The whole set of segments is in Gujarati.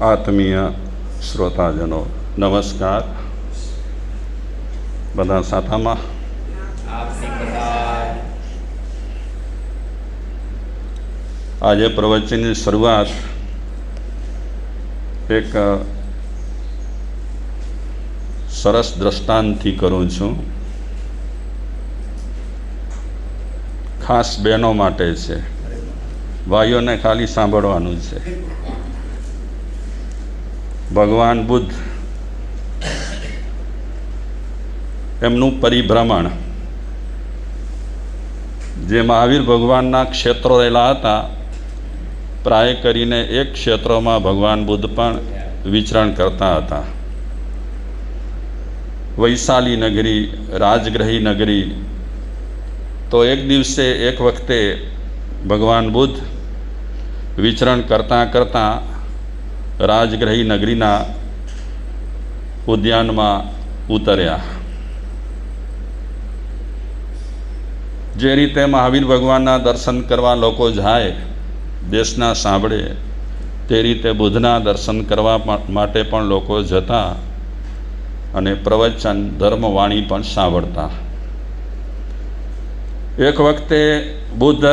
આત્મીય શ્રોતાજનો નમસ્કાર. બધા સાથામાં આજે પ્રવચનની શરૂઆત એક સરસ દ્રષ્ટાંતથી કરું છું. ખાસ બહેનો માટે છે, ભાઈઓને ખાલી સાંભળવાનું છે. ભગવાન બુદ્ધ એમનું પરિભ્રમણ, જે મહાવીર ભગવાનના ક્ષેત્રો રહેલા હતા, પ્રાય કરીને એક ક્ષેત્રોમાં ભગવાન બુદ્ધ પણ વિચરણ કરતા હતા. વૈશાલી નગરી, રાજગ્રહી નગરી. તો એક દિવસે એક વખતે ભગવાન બુદ્ધ વિચરણ કરતાં કરતાં રાજગ્રહી નગરીના ઉદ્યાનમાં ઉતર્યા. જે રીતે મહાવીર ભગવાનના દર્શન કરવા લોકો જાય, દેશના સાંભળે, તે રીતે બુદ્ધના દર્શન કરવા માટે પણ લોકો જતા અને પ્રવચન, ધર્મવાણી પણ સાંભળતા. એક વખતે બુદ્ધ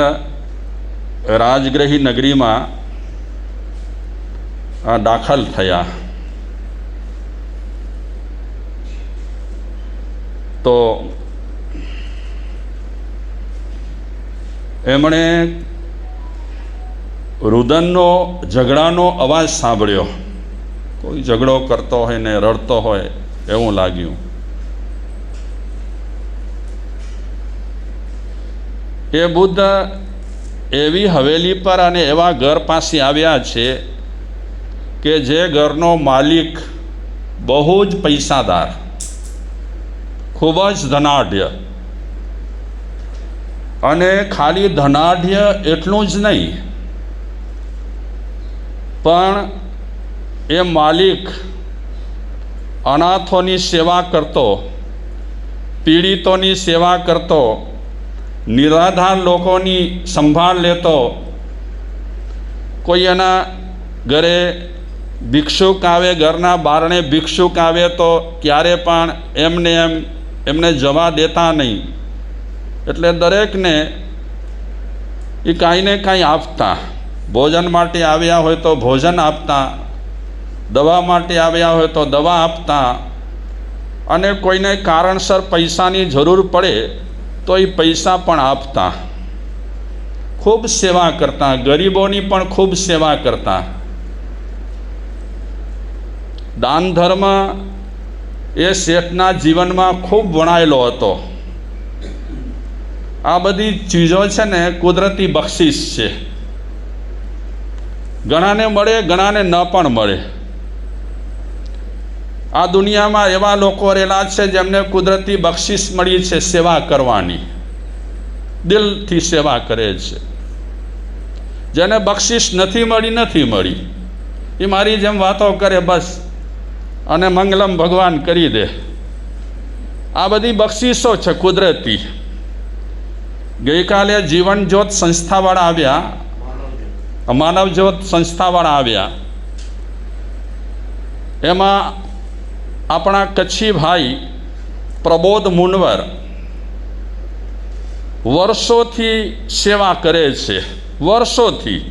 રાજગ્રહી નગરીમાં દાખલ થયા. તો એમણે રુદનનો, ઝઘડાનો અવાજ સાંભળ્યો. કોઈ ઝઘડો કરતો હોય ને રડતો હોય એવું લાગ્યું. એ બુદ્ધ એવી હવેલી પર અને એવા ઘર પાસે આવ્યા છે કે જે ઘરનો માલિક બહુ જ પૈસાદાર, ખૂબ જ ધનાઢ્ય. અને ખાલી ધનાઢ્ય એટલું જ નહીં, પણ એ માલિક અનાથોની સેવા કરતો, પીડિતોની સેવા કરતો, નિરાધાર લોકોની સંભાળ લેતો. કોઈ એના ઘરે ભિક્ષુક આવે, ઘરના બારણે ભિક્ષુક આવે તો ક્યારે પણ એમને જવા દેતા નહીં. એટલે દરેકને એ કાંઈ ને કાંઈ આપતા. ભોજન માટે આવ્યા હોય તો ભોજન આપતા, દવા માટે આવ્યા હોય તો દવા આપતા, અને કોઈને કારણસર પૈસાની જરૂર પડે તો એ પૈસા પણ આપતા. ખૂબ સેવા કરતા, ગરીબોની પણ ખૂબ સેવા કરતા. દાન ધર્મ એ શેઠના જીવનમાં ખૂબ વણાયેલો હતો. આ બધી ચીજો છે ને કુદરતી બક્ષિસ છે. ઘણાને મળે, ઘણાને ન પણ મળે. આ દુનિયામાં એવા લોકો રહેલા છે જેમને કુદરતી બક્ષિસ મળી છે સેવા કરવાની, દિલથી સેવા કરે છે. જેને બક્ષિસ નથી મળી, એ મારી જેમ વાતો કરે બસ, અને મંગલમ ભગવાન કરી દે. આ બધી બક્ષિસો છે કુદરતી. ગઈકાલે જીવન જ્યોત સંસ્થાવાળા આવ્યા, માનવ જ્યોત સંસ્થાવાળા આવ્યા. એમાં આપણા કચ્છી ભાઈ પ્રબોધ મુનવર વર્ષોથી સેવા કરે છે, વર્ષોથી.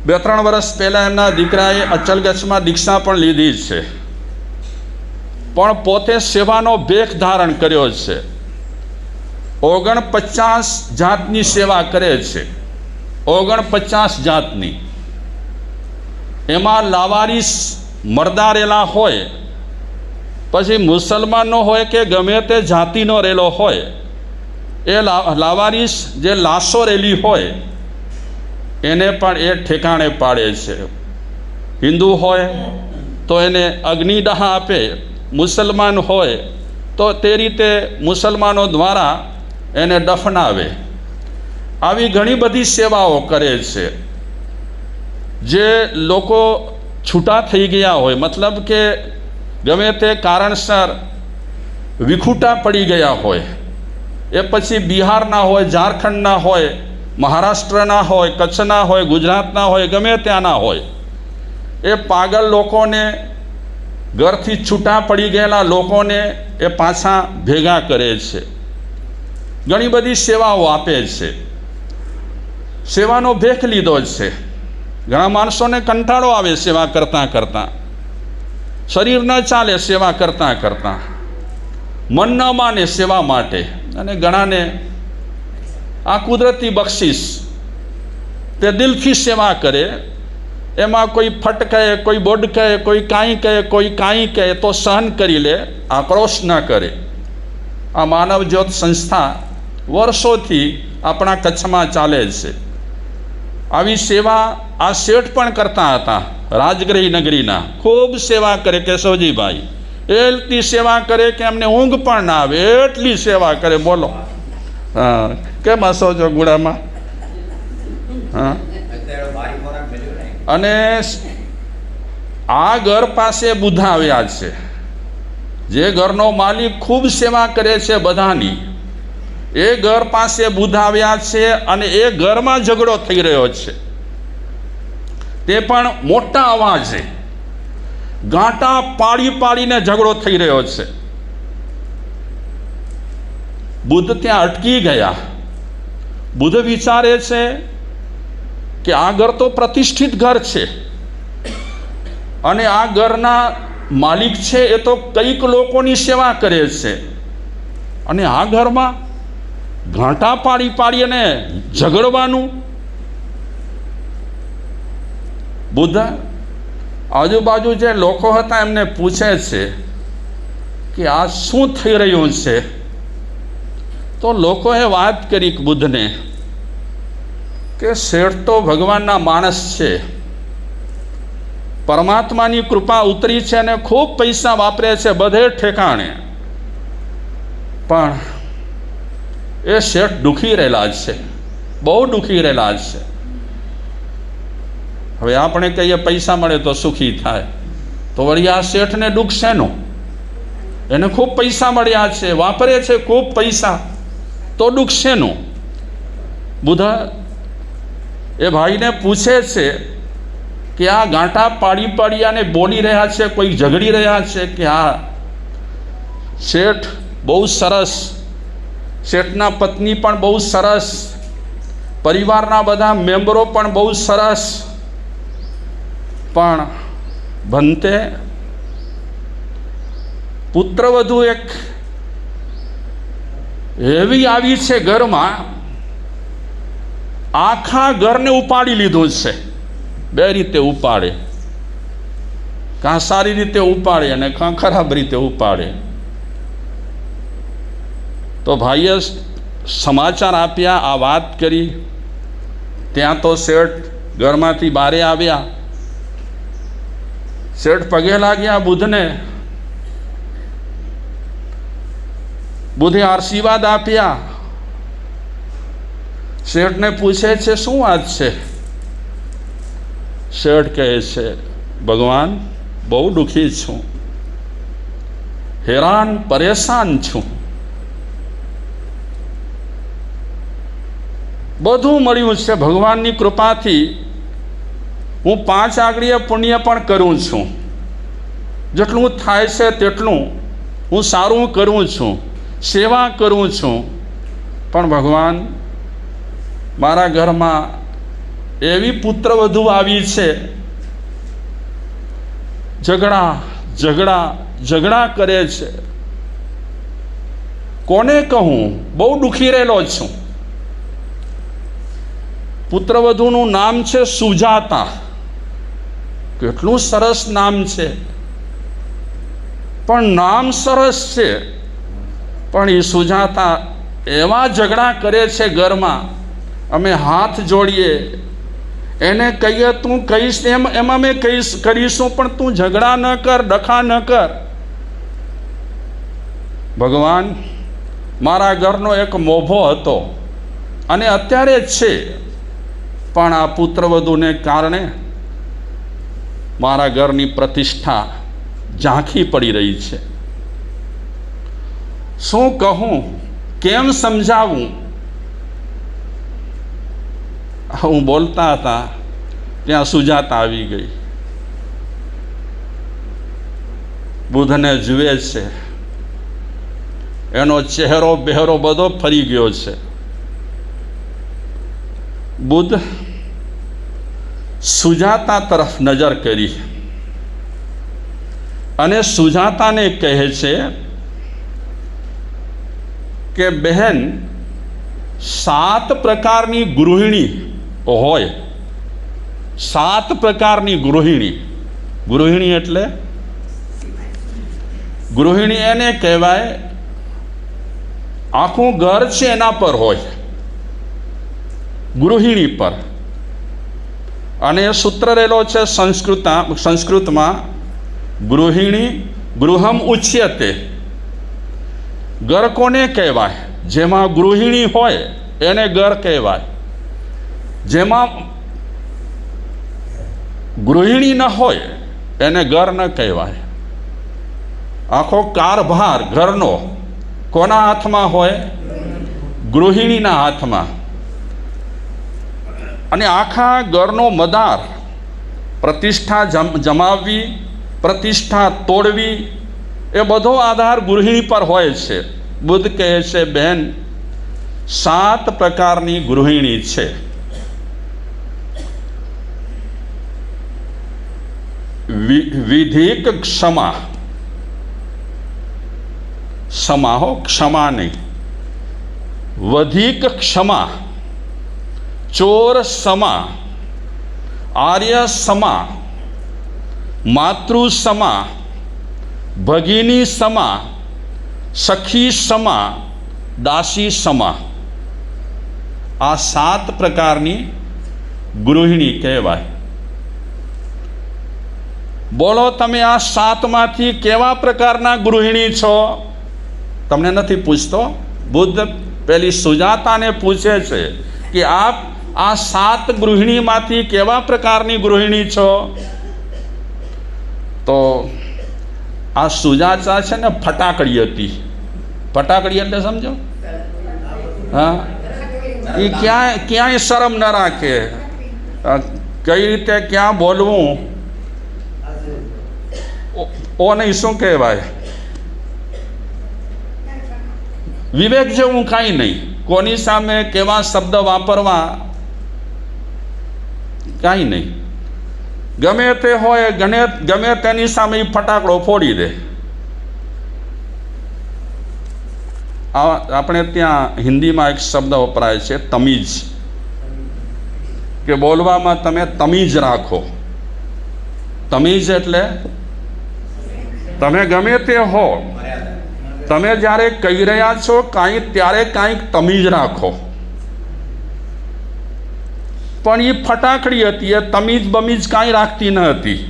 2-3 વર્ષ પહેલાં એમના દીકરાએ અચલગચ્છમાં દીક્ષા પણ લીધી છે, પણ પોતે સેવાનો ભેખ ધારણ કર્યો છે. 49 જાતની સેવા કરે છે, 49 જાતની. એમાં લાવારીસ મરદારેલા હોય, પછી મુસલમાનનો હોય કે ગમે તે જાતિનો રહેલો હોય, એ લાવારીસ જે લાશો રેલી હોય એને પણ એ ઠેકાણે પાડે છે. હિન્દુ હોય તો એને અગ્નિદાહ આપે, મુસલમાન હોય તો તે રીતે મુસલમાનો દ્વારા એને દફનાવે. આવી ઘણી બધી સેવાઓ કરે છે. જે લોકો છૂટા થઈ ગયા હોય, મતલબ કે ગમે તે કારણસર વિખૂટા પડી ગયા હોય, એ પછી બિહારના હોય, ઝારખંડના હોય મહારાષ્ટ્રના હોય, કચ્છના હોય, ગુજરાતના હોય, ગમે ત્યાંના હોય, એ પાગલ લોકોને, ઘરથી છૂટા પડી ગયેલા લોકોને એ પાછા ભેગા કરે છે, ઘણી બધી સેવાઓ આપે છે, સેવાનો ભેખ લીધો છે. ઘણા માણસોને કંટાળો આવે સેવા કરતાં કરતાં, શરીર ન ચાલે સેવા કરતાં કરતાં, મન ન માને સેવા માટે, અને ઘણાને આ કુદરતી બક્ષિસ, તે દિલથી સેવા કરે, એમાં કોઈ ફટ કહે, કોઈ બોડ કહે, કોઈ કાંઈ કહે, કોઈ કાંઈ કહે તો સહન કરી લે, આક્રોશ ન કરે. આ માનવ જ્યોત સંસ્થા વર્ષોથી આપણા કચ્છમાં ચાલે છે. આવી સેવા આ શેઠ પણ કરતા હતા, રાજગૃહી નગરીના. ખૂબ સેવા કરે કેશવજીભાઈ, એટલી સેવા કરે કે એમને ઊંઘ પણ ના આવે, એટલી સેવા કરે. બોલો, હા, કેમ હસો છો ગુડામાં? હા. અને આ ઘર પાસે બુદ્ધા આવ્યા છે, જે ઘરનો માલિક ખૂબ સેવા કરે છે બધાની, એ ઘર પાસે બુદ્ધા આવ્યા છે, અને એ ઘરમાં ઝઘડો થઈ રહ્યો છે, તે પણ મોટા અવાજે, ગાંટા પાડી પાડીને ઝઘડો થઈ રહ્યો છે. બુદ્ધ ત્યાં અટકી ગયા. બુદ્ધ વિચારે છે કે આ ઘર તો પ્રતિષ્ઠિત ઘર છે, અને આ ઘરના માલિક છે એ તો કંઈક લોકોની સેવા કરે છે, અને આ ઘરમાં ઘાંટા પાડી પાડી અને ઝઘડવાનું. બુદ્ધ આજુબાજુ જે લોકો હતા એમને પૂછે છે કે આ શું થઈ રહ્યું છે? તો લોકોએ વાત કરી બુદ્ધને કે શેઠ તો ભગવાનના માણસ છે, પરમાત્માની કૃપા ઉતરી છે અને ખૂબ પૈસા વાપરે છે બધે ઠેકાણે, પણ એ શેઠ દુઃખી રહેલા છે, બહુ દુઃખી રહેલા છે. હવે આપણે કહીએ પૈસા મળે તો સુખી થાય, તો વળી આ શેઠને દુઃખ શેનું? એને ખૂબ પૈસા મળ્યા છે, વાપરે છે ખૂબ પૈસા, તો દુઃખ શેનું? બુદ્ધ એ ભાઈને પૂછે છે કે આ ગાંટા પાડી પાડી અને બોલી રહ્યા છે, કોઈ ઝઘડી રહ્યા છે કે આ શેઠ બહુ સરસ, શેઠના પત્ની પણ બહુ સરસ, પરિવારના બધા મેમ્બરો પણ બહુ સરસ, પણ ભંતે પુત્રવધુ એક એવી આવી છે ઘરમાં, આખા ઘરને ઉપાડી લીધું છે. બે રીતે ઉપાડે, કાં સારી રીતે ઉપાડે અને કાં ખરાબ રીતે ઉપાડે. તો ભાઈએ સમાચાર આપ્યા, આ વાત કરી. ત્યાં તો શેઠ ઘરમાંથી બહાર આવ્યા. શેઠ પગે લાગ્યા બુદ્ધને. બુદ્ધે આશીર્વાદ આપ્યા. શેઠને પૂછે છે શું વાત છે? શેઠ કહે છે ભગવાન બહુ દુઃખી છું, હેરાન પરેશાન છું, બધું મળ્યું છે ભગવાનની કૃપાથી, હું 5 આંગળીએ પુણ્ય પણ કરું છું, જેટલું થાય છે તેટલું હું સારું કરું છું, સેવા કરું છું, પણ ભગવાન મારા ઘરમાં એવી પુત્રવધુ આવી છે, ઝઘડા ઝઘડા ઝઘડા કરે છે, કોને કહું? બહુ દુઃખી રહેલો છું. પુત્રવધુનું નામ છે સુજાતા. કેટલું સરસ નામ છે, પણ નામ સરસ છે, પણ એ સુજાતા એવા ઝઘડા કરે છે ઘરમાં. અમે હાથ જોડીએ, એને કહીએ તું કહીશ એમ અમે કરીશું, પણ તું ઝઘડા ન કર, ડખા ન કર. ભગવાન મારા ઘરનો એક મોભો હતો અને અત્યારે છે, પણ આ પુત્રવધુને કારણે મારા ઘરની પ્રતિષ્ઠા ઝાંખી પડી રહી છે. શું કહું, કેમ સમજાવું? હું બોલતા હતા ત્યાં સુજાતા આવી ગઈ. બુધને જુએ છે, એનો ચહેરો બહેરો બધો ફરી ગયો છે. બુધ સુજાતા તરફ નજર કરી અને સુજાતાને કહે છે કે બહેન, 7 પ્રકારની ગૃહિણી હોય. 7 પ્રકારની ગૃહિણી. ગૃહિણી એટલે ગૃહિણી એને કહેવાય આખું ઘર છે એના પર હોય, ગૃહિણી પર. અને એ સૂત્ર રહેલો છે સંસ્કૃતમાં, ગૃહિણી ગૃહમ ઉચ્યતે. ઘર કોને કહેવાય? જેમાં ગૃહિણી હોય એને ઘર કહેવાય. જેમાં ગૃહિણી ન હોય એને ઘર ન કહેવાય. આખો કારભાર ઘરનો કોના હાથમાં હોય? ગૃહિણીના હાથમાં. અને આખા ઘરનો મદાર, પ્રતિષ્ઠા જમાવવી, પ્રતિષ્ઠા તોડવી, એ બધો આધાર ગૃહિણી પર હોય છે. બુદ્ધ કહે છે, બહેન, 7 પ્રકારની ગૃહિણી છે. વિધિક ક્ષમા, ક્ષમા હો, ક્ષમા નહીં, વધિક ક્ષમા, ચોર સમા, આર્ય સમા, માતૃ સમા, ભગિની સમા, સખી સમા, દાસી સમા. આ 7 પ્રકારની ગૃહિણી કહેવાય. બોલો, તમે આ 7માંથી કેવા પ્રકારના ગૃહિણી છો? તમને નથી પૂછતો. બુદ્ધ પેલી સુજાતાને પૂછે છે કે આપ આ 7 ગૃહિણીમાંથી કેવા પ્રકારની ગૃહિણી છો? તો આ સુજાતા છે ને ફટાકડી હતી. ફટાકડી એટલે સમજો? હા, એ ક્યાંય શરમ ન રાખે, કઈ રીતે ક્યાં બોલવું, ઓ નહીં, શું કહેવાય, વિવેક જેવું કાંઈ નહીં. કોની સામે કેવા શબ્દ વાપરવા, કાંઈ નહીં. ગમે તે હોય, ગમે તેની સામે ફટાકડો ફોડી દે. આપણે ત્યાં હિન્દીમાં એક શબ્દ વપરાય છે, તમીજ, કે બોલવામાં તમે તમીજ રાખો. તમીજ એટલે તમે ગમે તે હો, તમે જ્યારે કહી રહ્યા છો કાંઈ, ત્યારે કાંઈક તમીજ રાખો. પણ એ ફટાકડી હતી, એ તમીજ બમીજ કાંઈ રાખતી ન હતી.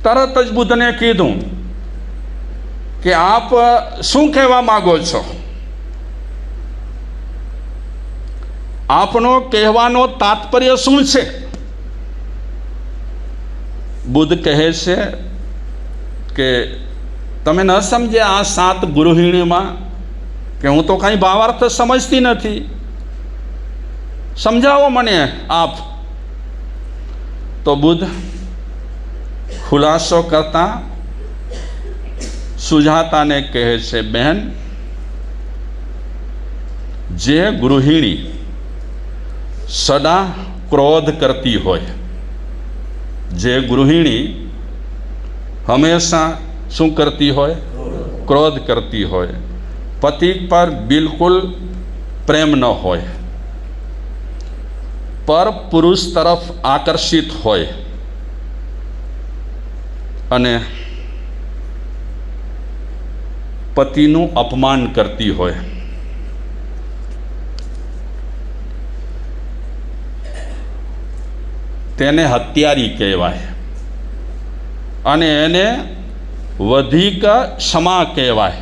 તરત જ બુદ્ધને કીધું કે આપ શું કહેવા માગો છો? આપનો કહેવાનો તાત્પર્ય શું છે? બુદ્ધ કહે છે કે તમે ન સમજ્યા આ 7 ગૃહિણીમાં કે હું તો કાંઈ ભાવાર્થ સમજતી નથી, સમજાવો મને આપ. તો બુદ્ધ ખુલાસો કરતા સુજાતાને કહે છે, બહેન, જે ગૃહિણી સદા ક્રોધ કરતી હોય, જે ગૃહિણી હંમેશા શું કરતી હોય? ક્રોધ કરતી હોય, પતિ પર બિલકુલ પ્રેમ ન હોય, પર પુરુષ તરફ આકર્ષિત હોય અને પતિનું અપમાન કરતી હોય, તેને હત્યારી કહેવાય. અને એને વધિક ક્ષમા કહેવાય.